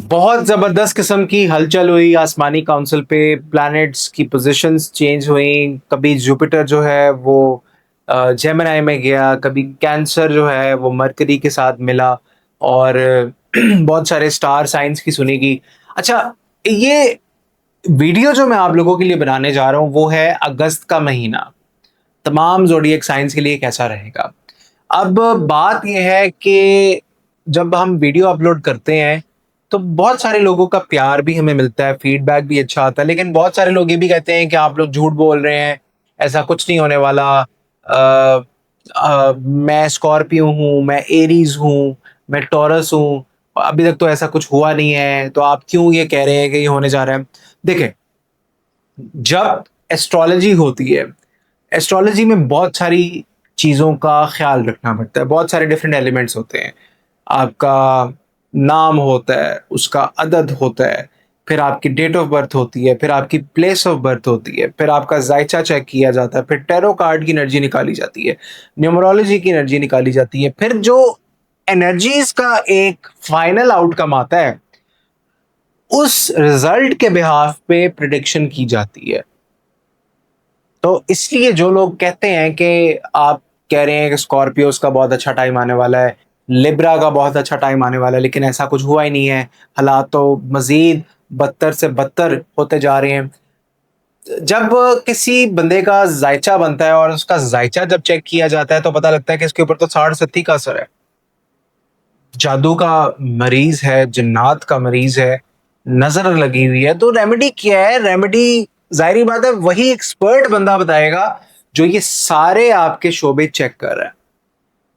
बहुत ज़बरदस्त किस्म की हलचल हुई आसमानी काउंसिल पे। प्लैनेट्स की पोजीशंस चेंज हुई। कभी जुपिटर जो है वो जेमिनी में गया, कभी कैंसर जो है वो मरकरी के साथ मिला, और बहुत सारे स्टार साइंस की सुनी गई। अच्छा, ये वीडियो जो मैं आप लोगों के लिए बनाने जा रहा हूँ वो है अगस्त का महीना तमाम ज़ोडिएक साइंस के लिए कैसा रहेगा। अब बात यह है कि जब हम वीडियो अपलोड करते हैं तो बहुत सारे लोगों का प्यार भी हमें मिलता है, फीडबैक भी अच्छा आता है, लेकिन बहुत सारे लोग ये भी कहते हैं कि आप लोग झूठ बोल रहे हैं, ऐसा कुछ नहीं होने वाला। मैं स्कॉर्पियो हूँ, मैं एरीज हूँ, मैं टॉरस हूँ, अभी तक तो ऐसा कुछ हुआ नहीं है, तो आप क्यों ये कह रहे हैं कि ये होने जा रहा है। देखें, जब एस्ट्रोलॉजी होती है, एस्ट्रोलॉजी में बहुत सारी चीज़ों का ख्याल रखना पड़ता है, बहुत सारे डिफरेंट एलिमेंट्स होते हैं। आपका नाम होता है, उसका अदद होता है, फिर आपकी डेट ऑफ बर्थ होती है, फिर आपकी प्लेस ऑफ बर्थ होती है, फिर आपका जायचा चेक किया जाता है, फिर टैरो कार्ड की एनर्जी निकाली जाती है, न्यूमरोलॉजी की एनर्जी निकाली जाती है, फिर जो एनर्जीज का एक फाइनल आउटकम आता है उस रिजल्ट के बिहाफ पे प्रिडिक्शन की जाती है। तो इसलिए जो लोग कहते हैं कि आप कह रहे हैं कि स्कॉर्पियोस का बहुत अच्छा टाइम आने वाला है, लिब्रा का बहुत अच्छा टाइम आने वाला है, लेकिन ऐसा कुछ हुआ ही नहीं है, हालात तो मजीद बदतर से बदतर होते जा रहे हैं। जब किसी बंदे का जायचा बनता है और उसका जायचा जब चेक किया जाता है तो पता लगता है कि इसके ऊपर तो 60 का असर है, जादू का मरीज है, जिन्नात का मरीज है, नजर लगी हुई है। तो रेमेडी क्या है? रेमेडी जाहिर बात है वही एक्सपर्ट बंदा बताएगा जो ये सारे आपके शोबे चेक कर रहा है।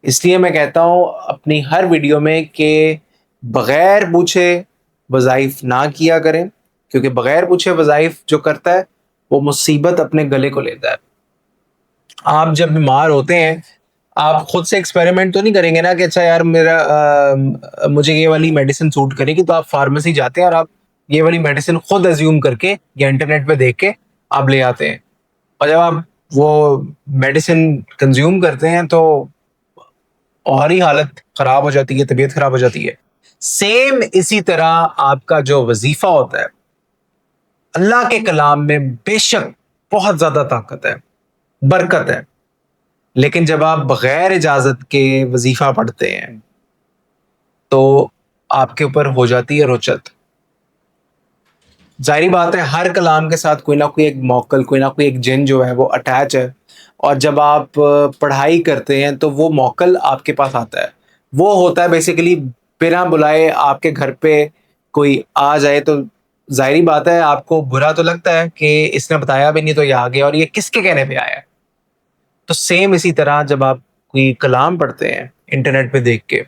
इसलिए मैं कहता हूं अपनी हर वीडियो में कि बगैर पूछे वज़ाइफ ना किया करें, क्योंकि बगैर पूछे वज़ाइफ जो करता है वो मुसीबत अपने गले को लेता है। आप जब बीमार होते हैं, आप खुद से एक्सपेरिमेंट तो नहीं करेंगे ना कि अच्छा यार मुझे ये वाली मेडिसिन सूट करेगी, तो आप फार्मेसी जाते हैं और आप ये वाली मेडिसिन खुद एज्यूम करके या इंटरनेट पे देख के आप ले आते हैं, और जब आप वो मेडिसिन कंज्यूम करते हैं तो और ही हालत खराब हो जाती है, तबीयत खराब हो जाती है। सेम इसी तरह आपका जो वजीफा होता है, अल्लाह के कलाम में बेशक बहुत ज्यादा ताकत है, बरकत है, लेकिन जब आप बगैर इजाजत के वजीफा पढ़ते हैं तो आपके ऊपर हो जाती है रुचत। जाहिर बात है हर कलाम के साथ कोई ना कोई एक मौकल, कोई ना कोई एक जिन जो है वो अटैच है, और जब आप पढ़ाई करते हैं तो वो मौकल आपके पास आता है। वो होता है बेसिकली बिना बुलाए आपके घर पे कोई आ जाए तो जाहिर बात है आपको बुरा तो लगता है कि इसने बताया भी नहीं तो ये आ गया और ये किसके कहने पे आया है। तो सेम इसी तरह जब आप कोई कलाम पढ़ते हैं इंटरनेट पे देख के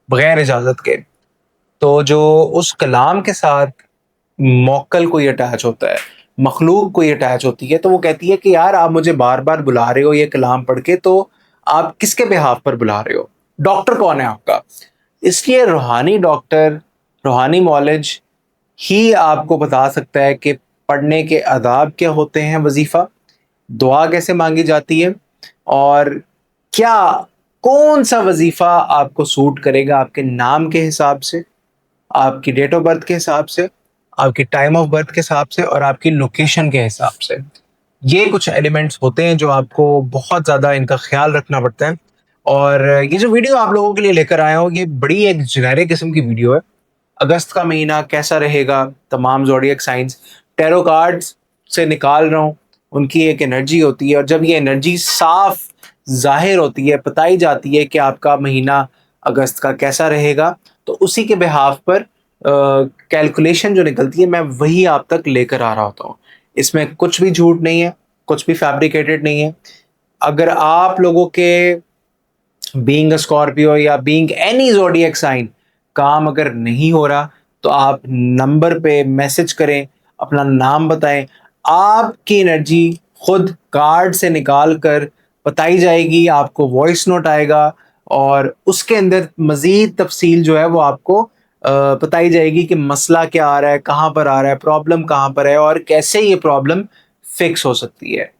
बगैर इजाजत के, तो जो उस कलाम के साथ मौक्कल कोई अटैच होता है, मखलूक कोई अटैच होती है, तो वो कहती है कि यार आप मुझे बार बार बुला रहे हो ये कलाम पढ़ के, तो आप किसके बिहाफ पर बुला रहे हो? डॉक्टर कौन है आपका? इसलिए रूहानी डॉक्टर, रूहानी मौलिज ही आपको बता सकता है कि पढ़ने के आदाब क्या होते हैं, वजीफा दुआ कैसे मांगी जाती है, और क्या कौन सा वजीफा आपको सूट करेगा आपके नाम के हिसाब से, आपकी डेट ऑफ बर्थ के हिसाब से, आपकी टाइम ऑफ बर्थ के हिसाब से, और आपकी लोकेशन के हिसाब से। ये कुछ एलिमेंट्स होते हैं जो आपको बहुत ज़्यादा इनका ख्याल रखना पड़ता है। और ये जो वीडियो आप लोगों के लिए लेकर आया हूँ ये बड़ी एक जेनेरिक किस्म की वीडियो है। अगस्त का महीना कैसा रहेगा, तमाम ज़ोडिएक साइंस टैरो कार्ड्स से निकाल रहा हूँ, उनकी एक एनर्जी होती है, और जब ये एनर्जी साफ जाहिर होती है, बताई जाती है कि आपका महीना अगस्त का कैसा रहेगा, तो उसी के बिहाफ पर कैलकुलेशन जो निकलती है मैं वही आप तक लेकर आ रहा होता हूँ। इसमें कुछ भी झूठ नहीं है, कुछ भी फैब्रिकेटेड नहीं है। अगर आप लोगों के बीइंग अ स्कॉर्पियो या बीइंग एनी ज़ोडिएक साइन काम अगर नहीं हो रहा तो आप नंबर पे मैसेज करें, अपना नाम बताएं, आपकी एनर्जी खुद कार्ड से निकाल कर बताई जाएगी, आपको वॉइस नोट आएगा और उसके अंदर मजीद तफसील जो है वो आपको बताई जाएगी कि मसला क्या आ रहा है, कहाँ पर आ रहा है, प्रॉब्लम कहाँ पर है, और कैसे ये प्रॉब्लम फिक्स हो सकती है।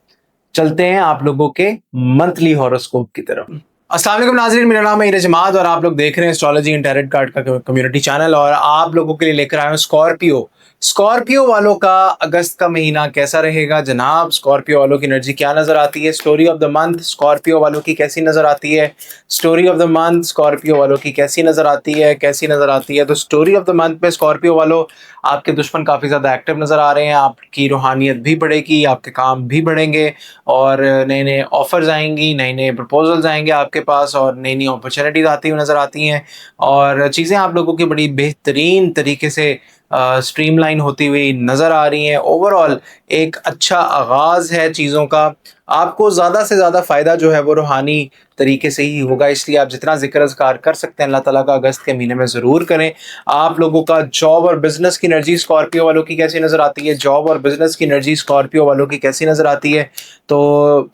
चलते हैं आप लोगों के मंथली हॉरोस्कोप की तरफ। अस्सलाम वालेकुम नाज़रीन, मेरा नाम है इरज जमात और आप लोग देख रहे हैं एस्ट्रोलॉजी एंड टैरेट कार्ड का कम्युनिटी चैनल। और आप लोगों के लिए लेकर आया हूँ स्कॉर्पियो। स्कॉर्पियो वालों का अगस्त का महीना कैसा रहेगा जनाब? स्कॉर्पियो वालों की एनर्जी क्या नज़र आती है? Story of the month Scorpio वालों की कैसी नज़र आती है? Story of the month Scorpio वालों की कैसी नज़र आती है? कैसी नज़र आती है? तो स्टोरी ऑफ द मंथ में स्कॉर्पियो वालों, आपके दुश्मन काफ़ी ज़्यादा एक्टिव नज़र आ रहे हैं, आपकी रूहानियत भी बढ़ेगी, आपके काम भी बढ़ेंगे और नए नए ऑफर्स आएंगी, नए नए प्रपोजल्स आएंगे आपके पास और नई नई अपॉर्चुनिटीज़ आती हुई नज़र आती हैं और चीज़ें आप लोगों की बड़ी बेहतरीन तरीके से स्ट्रीमलाइन होती हुई नज़र आ रही हैं। ओवरऑल एक अच्छा आगाज़ है चीज़ों का। आपको ज़्यादा से ज़्यादा फ़ायदा जो है वो रूहानी तरीके से ही होगा, इसलिए आप जितना ज़िक्र अज़कार कर सकते हैं अल्लाह ताला का अगस्त के महीने में ज़रूर करें। आप लोगों का जॉब और बिज़नेस की एनर्जी स्कॉर्पियो वालों की कैसी नज़र आती है? जॉब और बिज़नेस की एनर्जी स्कॉर्पियो वालों की कैसी नज़र आती है? तो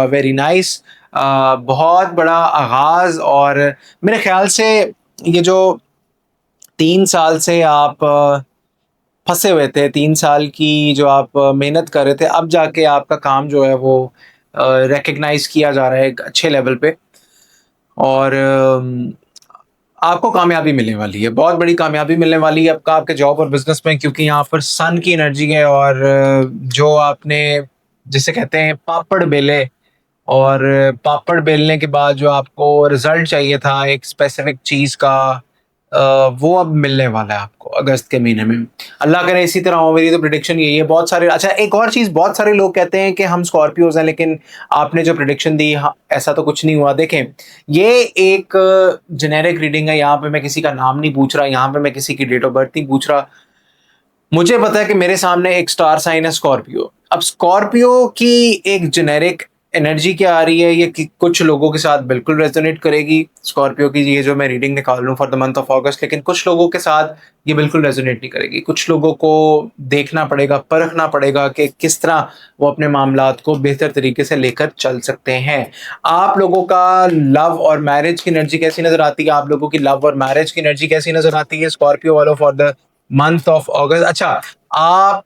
वेरी नाइस, बहुत बड़ा आगाज़। और मेरे ख्याल से ये जो 3 साल से आप फंसे हुए थे, 3 साल की जो आप मेहनत कर रहे थे, अब जाके आपका काम जो है वो रिकग्नाइज किया जा रहा है एक अच्छे लेवल पे और आपको कामयाबी मिलने वाली है, बहुत बड़ी कामयाबी मिलने वाली है आपका आपके जॉब और बिजनेस में, क्योंकि यहाँ पर सन की एनर्जी है और जो आपने जिसे कहते हैं पापड़ बेले और पापड़ बेलने के बाद जो आपको रिजल्ट चाहिए था एक स्पेसिफिक चीज का, वो अब मिलने वाला है आपको अगस्त के महीने में। अल्लाह करे इसी तरह हो, मेरी तो प्रिडिक्शन यही है। बहुत सारे, अच्छा एक और चीज, बहुत सारे लोग कहते हैं कि हम स्कॉर्पियोज हैं, लेकिन आपने जो प्रिडिक्शन दी, हाँ, ऐसा तो कुछ नहीं हुआ। देखें, ये एक जेनेरिक रीडिंग है, यहाँ पे मैं किसी का नाम नहीं पूछ रहा, यहाँ पे मैं किसी की डेट ऑफ बर्थ नहीं पूछ रहा। मुझे पता है कि मेरे सामने एक स्टार साइन है स्कॉर्पियो। अब स्कॉर्पियो की एक जेनेरिक एनर्जी क्या आ रही है, ये कुछ लोगों के साथ बिल्कुल रेजोनेट करेगी स्कॉर्पियो की, ये जो मैं रीडिंग निकाल रहा हूँ फॉर द मंथ ऑफ अगस्त, लेकिन कुछ लोगों के साथ ये बिल्कुल रेजोनेट नहीं करेगी। कुछ लोगों को देखना पड़ेगा, परखना पड़ेगा कि किस तरह वो अपने मामलात को बेहतर तरीके से लेकर चल सकते हैं। आप लोगों का लव और मैरिज की एनर्जी कैसी नजर आती है? आप लोगों की लव और मैरिज की एनर्जी कैसी नजर आती है स्कॉर्पियो वालों फॉर द मंथ ऑफ अगस्त? अच्छा, आप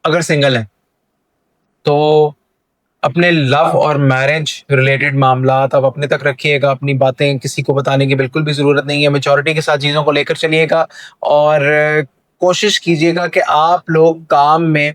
अगर सिंगल हैं तो अपने लव और मैरिज रिलेटेड मामलात आप अपने तक रखिएगा, अपनी बातें किसी को बताने की बिल्कुल भी ज़रूरत नहीं है। मैच्योरिटी के साथ चीज़ों को लेकर चलिएगा और कोशिश कीजिएगा कि आप लोग काम में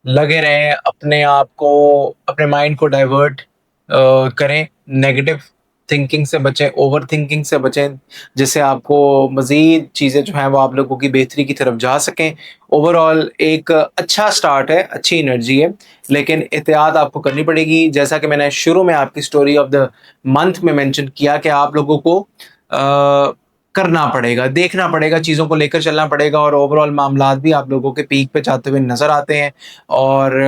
लगे रहें, अपने आप को, अपने माइंड को डाइवर्ट करें, नेगेटिव थिंकिंग से बचें, ओवर थिंकिंग से बचें, जिससे आपको मज़ीद चीज़ें जो हैं वो आप लोगों की बेहतरी की तरफ जा सकें। ओवरऑल एक अच्छा स्टार्ट है, अच्छी एनर्जी है, लेकिन एहतियात आपको करनी पड़ेगी। जैसा कि मैंने शुरू में आपकी स्टोरी ऑफ द मंथ में मेंशन किया कि आप लोगों को करना पड़ेगा, देखना पड़ेगा, चीज़ों को लेकर चलना पड़ेगा और ओवरऑल मामलात भी आप लोगों के पीक पे जाते हुए नज़र आते हैं। और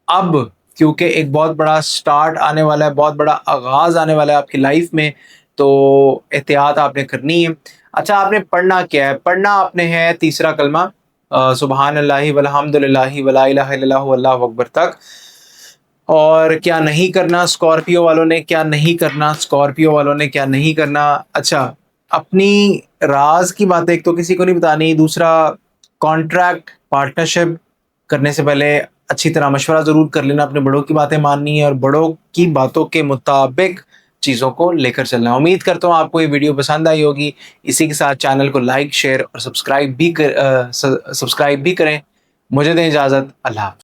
अब क्योंकि एक बहुत बड़ा स्टार्ट आने वाला है, बहुत बड़ा आगाज़ आने वाला है आपकी लाइफ में, तो एहतियात आपने करनी है। अच्छा, आपने पढ़ना क्या है? पढ़ना आपने है तीसरा कलमा, सुबहान अल्लाहि वल्हम्दुलिल्लाहि वला इलाहा इल्लल्लाहु वल्लाहु अकबर तक। और क्या नहीं करना स्कॉर्पियो वालों ने, क्या नहीं करना स्कॉर्पियो वालों ने, क्या नहीं करना? अच्छा, अपनी राज की बातें एक तो किसी को नहीं बतानी, दूसरा कॉन्ट्रैक्ट पार्टनरशिप करने से पहले अच्छी तरह मशवरा ज़रूर कर लेना, अपने बड़ों की बातें माननी है और बड़ों की बातों के मुताबिक चीज़ों को लेकर चलना है। उम्मीद करता हूँ आपको ये वीडियो पसंद आई होगी। इसी के साथ चैनल को लाइक, शेयर और सब्सक्राइब भी करें। मुझे दें इजाज़त, अल्लाह हाफ़िज़।